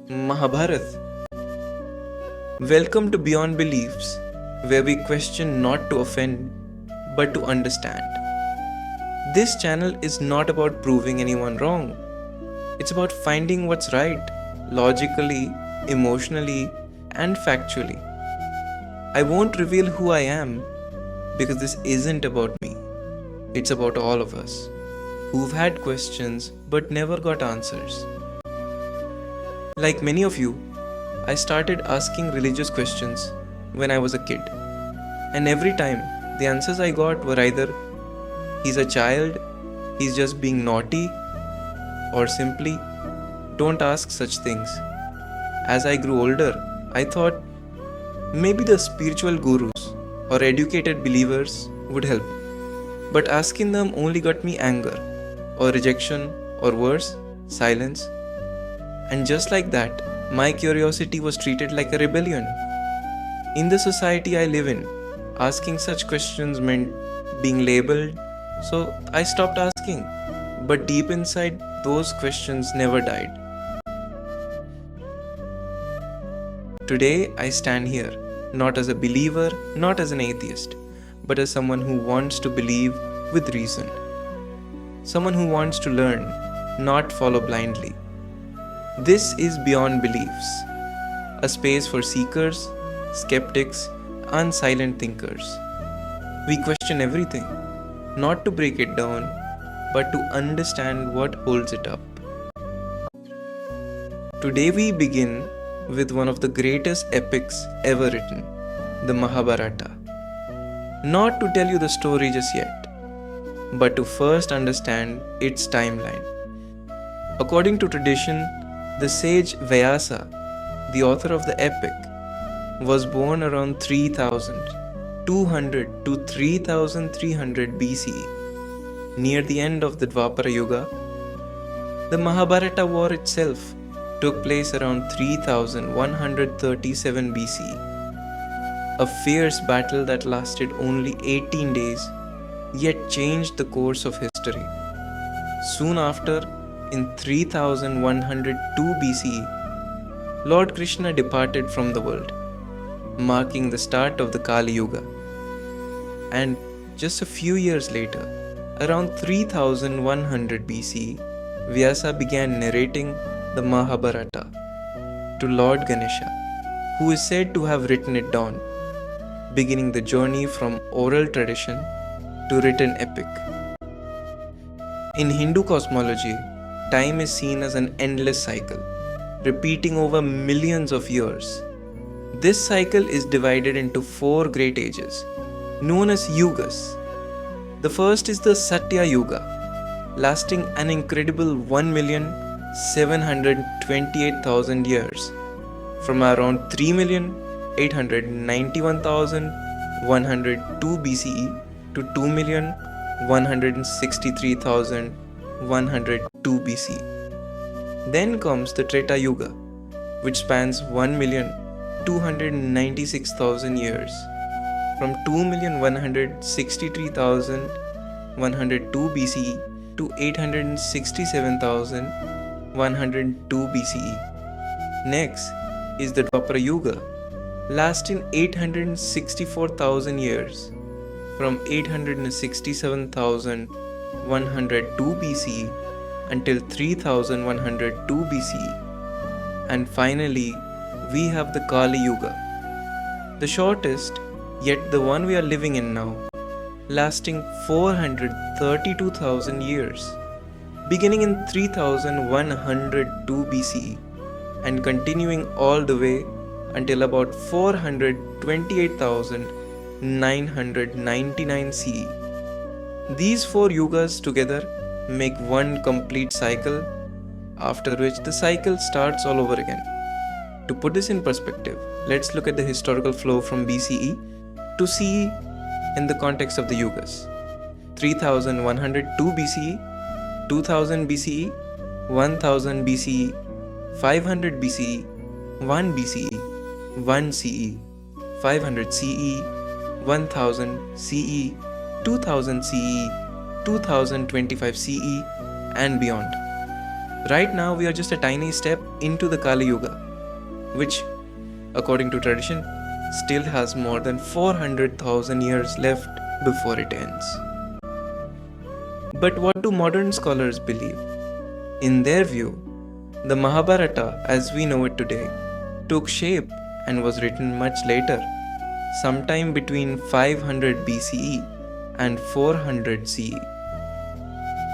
Mahabharata. Welcome to Beyond Beliefs, where we question not to offend, but to understand. This channel is not about proving anyone wrong. It's about finding what's right, logically, emotionally, and factually. I won't reveal who I am, because this isn't about me. It's about all of us, who've had questions but never got answers. Like many of you, I started asking religious questions when I was a kid. And every time, the answers I got were either, he's a child, he's just being naughty, or simply, don't ask such things. As I grew older, I thought maybe the spiritual gurus or educated believers would help. But asking them only got me anger, or rejection, or worse, silence. And just like that, my curiosity was treated like a rebellion. In the society I live in, asking such questions meant being labeled, so I stopped asking. But deep inside, those questions never died. Today, I stand here, not as a believer, not as an atheist, but as someone who wants to believe with reason. Someone who wants to learn, not follow blindly. This is Beyond Beliefs, a space for seekers, skeptics, and silent thinkers. We question everything, not to break it down, but to understand what holds it up. Today we begin with one of the greatest epics ever written, the Mahabharata. Not to tell you the story just yet, but to first understand its timeline. According to tradition, the sage Vyasa, the author of the epic, was born around 3200 to 3300 BCE, near the end of the Dwapara Yuga. The Mahabharata war itself took place around 3137 BCE, a fierce battle that lasted only 18 days, yet changed the course of history. Soon after, in 3102 BCE, Lord Krishna departed from the world, marking the start of the Kali Yuga. And just a few years later, around 3100 BCE, Vyasa began narrating the Mahabharata to Lord Ganesha, who is said to have written it down, beginning the journey from oral tradition to written epic. In Hindu cosmology, time is seen as an endless cycle, repeating over millions of years. This cycle is divided into 4 great ages, known as Yugas. The first is the Satya Yuga, lasting an incredible 1,728,000 years, from around 3,891,102 BCE to 2,163,102 BCE. Then comes the Treta Yuga, which spans 1,296,000 years, from 2,163,102 BCE to 867,102 BCE. Next is the Dwapara Yuga, lasting 864,000 years, from 867,102 BCE until 3,102 BCE. And finally, we have the Kali Yuga, the shortest, yet the one we are living in now, lasting 432,000 years, beginning in 3102 BCE and continuing all the way until about 428,999 CE. These 4 yugas together make one complete cycle, after which the cycle starts all over again. To put this in perspective, let's look at the historical flow from BCE to CE in the context of the yugas. 3102 BCE, 2000 BCE, 1000 BCE, 500 BCE, 1 BCE, 1 CE, 500 CE, 1000 CE, 2000 CE, 2025 CE, and beyond. Right now, we are just a tiny step into the Kali Yuga, which, according to tradition, still has more than 400,000 years left before it ends. But what do modern scholars believe? In their view, the Mahabharata, as we know it today, took shape and was written much later, sometime between 500 BCE and 400 CE.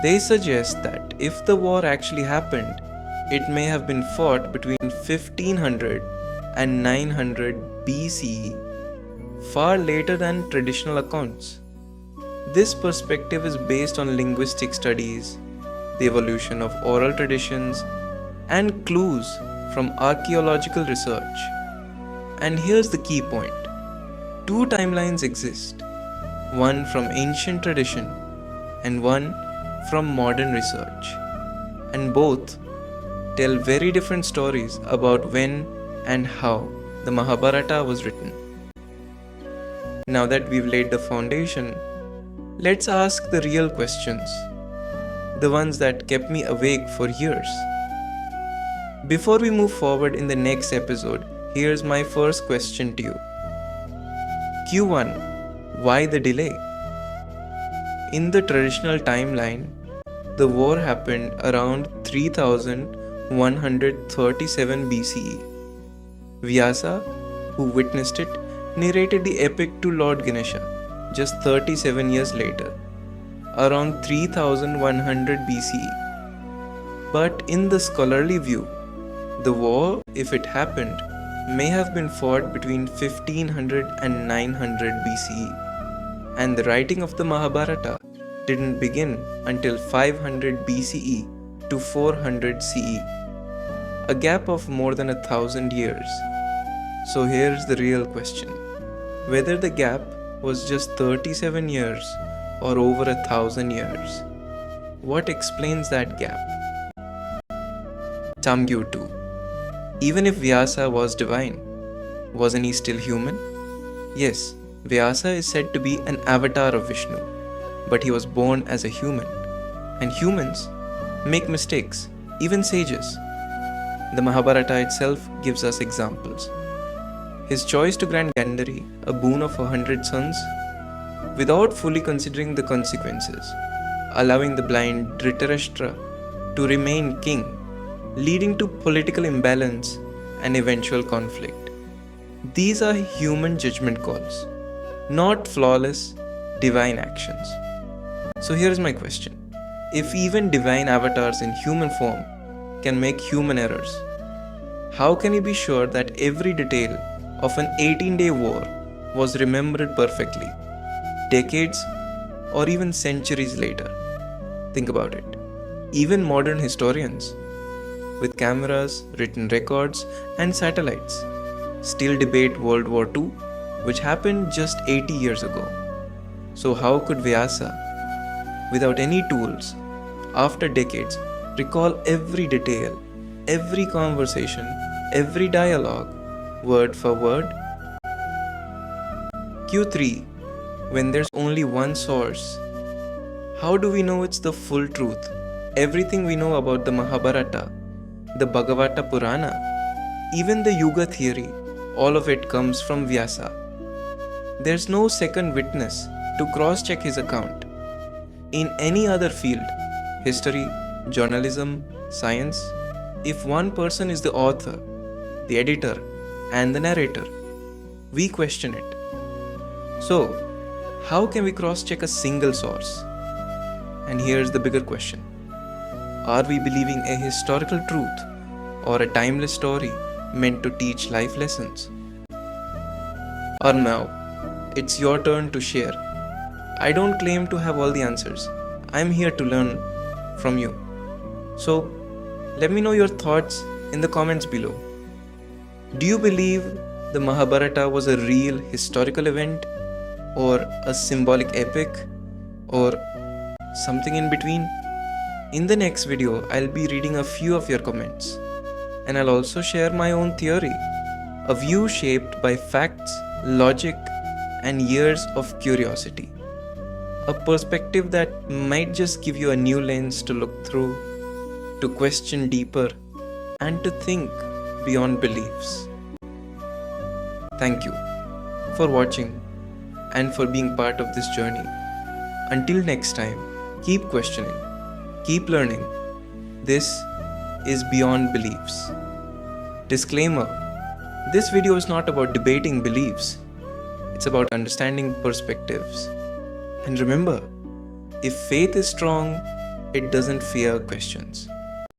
They suggest that if the war actually happened, it may have been fought between 1500 and 900 BCE, far later than traditional accounts. This perspective is based on linguistic studies, the evolution of oral traditions, and clues from archaeological research. And here's the key point. Two timelines exist, one from ancient tradition and one from modern research. And both tell very different stories about when and how the Mahabharata was written. Now that we've laid the foundation, let's ask the real questions, the ones that kept me awake for years. Before we move forward in the next episode, here's my first question to you. Q1. Why the delay? In the traditional timeline, the war happened around 3137 BCE. Vyasa, who witnessed it, narrated the epic to Lord Ganesha just 37 years later, around 3100 BCE. But in the scholarly view, the war, if it happened, may have been fought between 1500 and 900 BCE, and the writing of the Mahabharata didn't begin until 500 BCE to 400 CE, a gap of more than 1,000 years. So here's the real question: whether the gap was just 37 years or over 1,000 years. What explains that gap? Tamgyu 2. Even if Vyasa was divine, wasn't he still human? Yes, Vyasa is said to be an avatar of Vishnu, but he was born as a human. And humans make mistakes, even sages. The Mahabharata itself gives us examples. His choice to grant Gandhari a boon of 100 sons without fully considering the consequences, allowing the blind Dhritarashtra to remain king, leading to political imbalance and eventual conflict. These are human judgment calls, not flawless divine actions. So here's my question. If even divine avatars in human form can make human errors, how can we be sure that every detail of an 18-day war was remembered perfectly, decades or even centuries later? Think about it. Even modern historians, with cameras, written records, and satellites, still debate World War II, which happened just 80 years ago. So how could Vyasa, without any tools, after decades, recall every detail, every conversation, every dialogue, word for word? Q3. When there's only one source, how do we know it's the full truth? Everything we know about the Mahabharata, the Bhagavata Purana, even the Yuga theory, all of it comes from Vyasa. There's no second witness to cross-check his account. In any other field, history, journalism, science, if one person is the author, the editor, and the narrator, we question it. So, how can we cross-check a single source? And here's the bigger question. Are we believing a historical truth or a timeless story meant to teach life lessons? Arnav, it's your turn to share. I don't claim to have all the answers. I'm here to learn from you. So, let me know your thoughts in the comments below. Do you believe the Mahabharata was a real historical event, or a symbolic epic, or something in between? In the next video, I'll be reading a few of your comments, and I'll also share my own theory, a view shaped by facts, logic, and years of curiosity. A perspective that might just give you a new lens to look through. to question deeper, and to think beyond beliefs. Thank you for watching and for being part of this journey. Until next time, keep questioning, keep learning. This is Beyond Beliefs. Disclaimer: this video is not about debating beliefs, it's about understanding perspectives. And remember, if faith is strong, it doesn't fear questions.